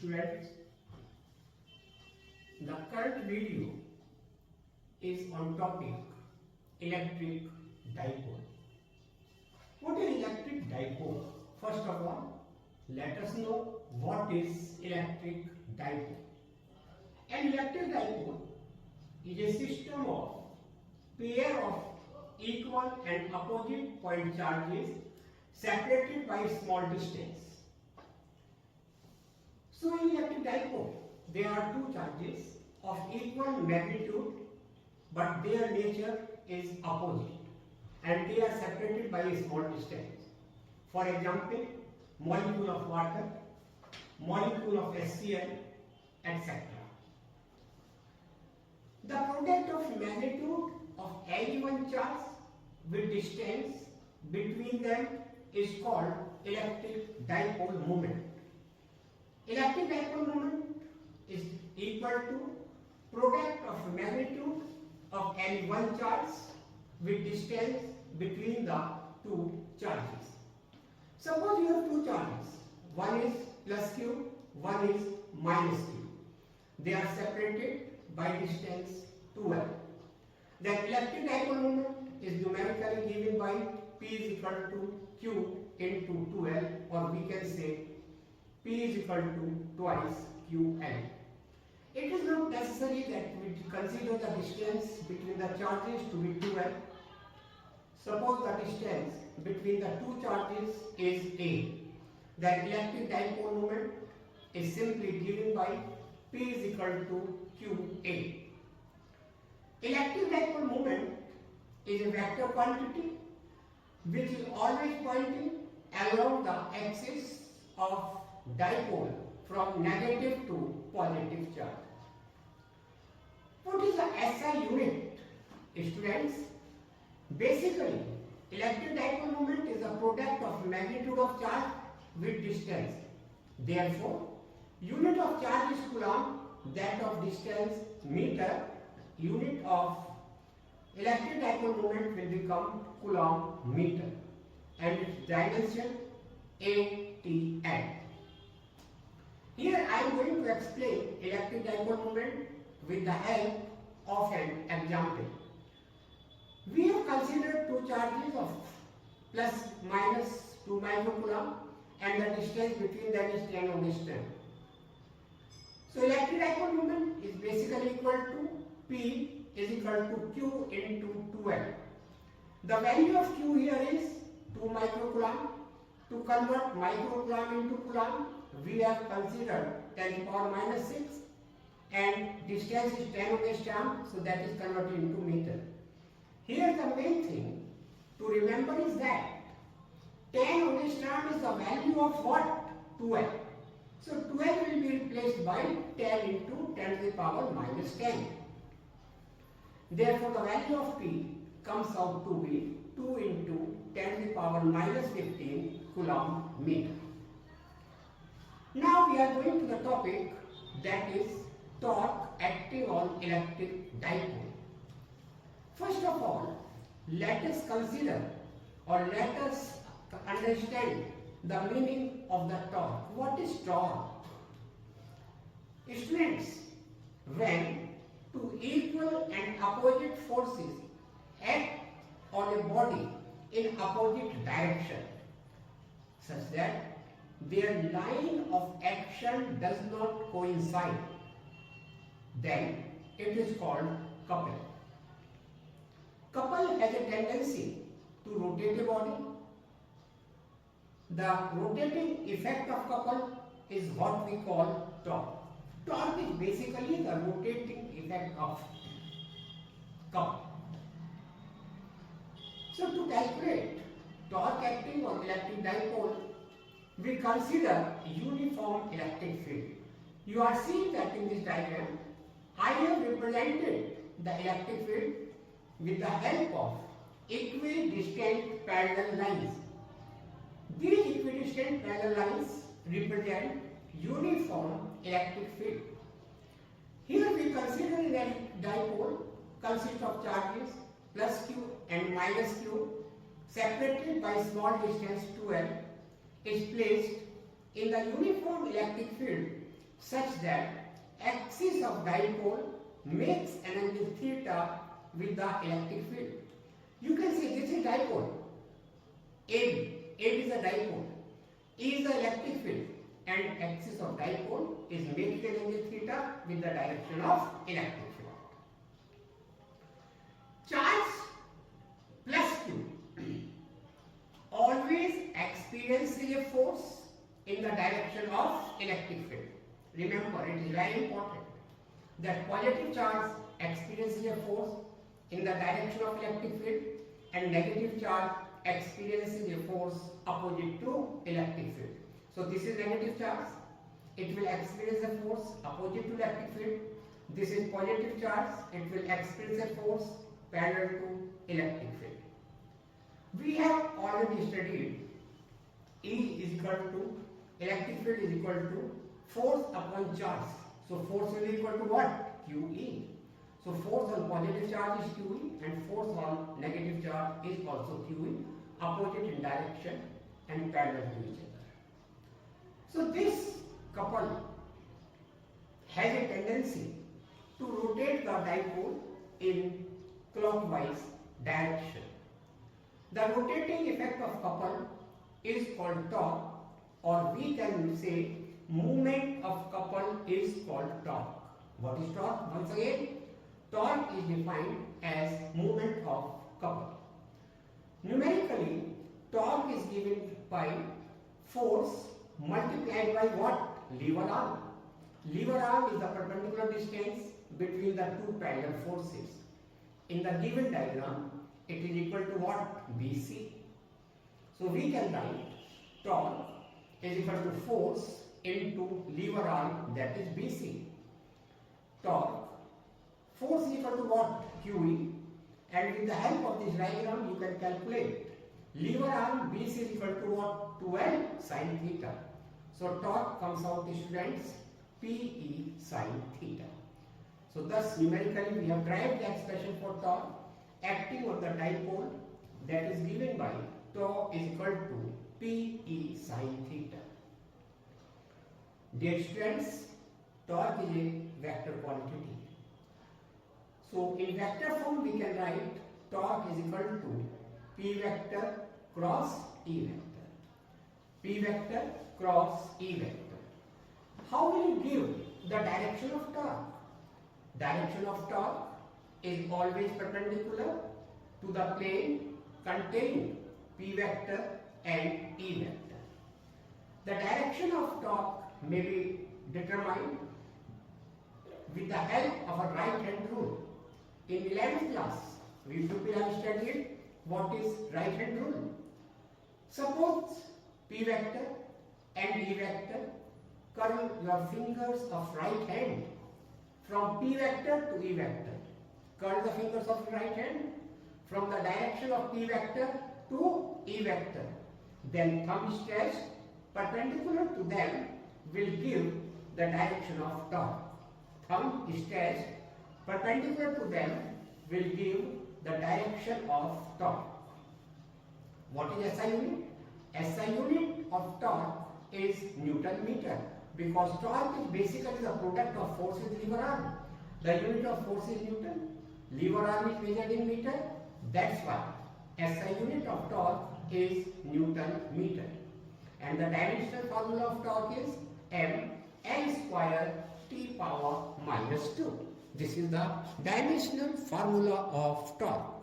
Students, the current video is on topic electric dipole. What is electric dipole? First of all, let us know what is electric dipole. An electric dipole is a system of pair of equal and opposite point charges separated by small distance. So in electric dipole, there are two charges of equal magnitude, but their nature is opposite and they are separated by a small distance. For example, molecule of water, molecule of HCl, etc. The product of magnitude of any one charge with distance between them is called electric dipole moment. Electric dipole moment is equal to product of magnitude of any one charge with distance between the two charges. Suppose you have two charges, one is plus q, one is minus q. They are separated by distance 2l. The electric dipole moment is numerically given by P is equal to Q into 2l, or we can say P is equal to twice QL. It is not necessary that we consider the distance between the charges to be 2l. Suppose the distance between the two charges is A. The electric dipole moment is simply given by P is equal to QA. Electric dipole moment is a vector quantity which is always pointing along the axis of dipole from negative to positive charge. What is the SI unit? Students, basically electric dipole moment is the product of magnitude of charge with distance. Therefore, unit of charge is coulomb, that of distance meter. Unit of electric dipole moment will become coulomb meter and its dimension ATM. Here I am going to explain electric dipole moment with the help of an example. We have considered two charges of plus minus 2 microcoulomb and the distance between them is 10 Å. So electric dipole moment is basically equal to P is equal to Q into 2L. The value of Q here is 2 microcoulomb. To convert microcoulomb into coulomb, we have considered 10 to the power minus 6 and distance is 10 Å, so that is converted into meter. Here the main thing to remember is that 10 Å is the value of what? 12. So 12 will be replaced by 10 into 10 to the power minus 10. Therefore the value of P comes out to be 2 into 10 to the power minus 15 coulomb meter. Now we are going to the topic that is torque acting on electric dipole. First of all, let us consider or let us understand the meaning of the torque. What is torque? Students, when two equal and opposite forces act on a body in opposite direction, such that their line of action does not coincide, then it is called couple. Couple has a tendency to rotate a body. The rotating effect of couple is what we call torque. Torque is basically the rotating effect of couple. So to calculate torque acting on electric dipole, we consider uniform electric field. You are seeing that in this diagram, I have represented the electric field with the help of equidistant parallel lines. These equidistant parallel lines represent uniform electric field. Here we consider an electric dipole consists of charges plus q and minus q separated by small distance 2l is placed in the uniform electric field such that axis of dipole makes an angle theta with the electric field. You can say this is dipole. AB is the dipole. E is the electric field, and axis of dipole is making an angle theta with the direction of electric field. Charge plus Q always experiences a force in the direction of electric field. Remember, it is very important that positive charge experiences a force in the direction of electric field and negative charge experiences a force opposite to electric field. So this is negative charge, it will experience a force opposite to electric field. This is positive charge, it will experience a force parallel to electric field. We have already studied E is equal to electric field is equal to force upon charge. So force will be equal to what? QE. So force on positive charge is QE and force on negative charge is also QE, opposite in direction and parallel to each other. So this couple has a tendency to rotate the dipole in clockwise direction. The rotating effect of couple is called torque, or we can say movement of couple is called torque. What is torque? Once again, torque is defined as movement of couple. Numerically, torque is given by force multiplied by what? Lever arm. Lever arm is the perpendicular distance between the two parallel forces. In the given diagram, it is equal to what? BC. So we can write torque is equal to force into lever arm, that is BC. Torque, force is equal to what? QE, and with the help of this diagram you can calculate. Lever arm BC is equal to what? 12 sin theta. So torque comes out, students, PE sin theta. So thus numerically we have derived the expression for torque acting on the dipole, that is given by tau is equal to PE sin theta. Dear students, torque is a vector quantity. So in vector form we can write torque is equal to P vector cross E vector. P vector cross E vector. How will you give the direction of torque? Direction of torque is always perpendicular to the plane containing P vector and E vector. The direction of torque may be determined with the help of a right hand rule. In 11th class, we have studied what is right hand rule. Suppose P vector and E vector, curl your fingers of right hand from P vector to E vector. Curl the fingers of right hand from the direction of P vector to E vector. Then thumb stretch perpendicular to them will give the direction of torque. Thumb stretch perpendicular to them will give the direction of torque. What is SI unit? SI unit of torque is Newton meter, because torque is basically the product of force with lever arm. The unit of force is Newton, lever arm is measured in meter. That's why SI unit of torque is Newton meter. And the dimensional formula of torque is mL square T power minus 2. This is the dimensional formula of torque.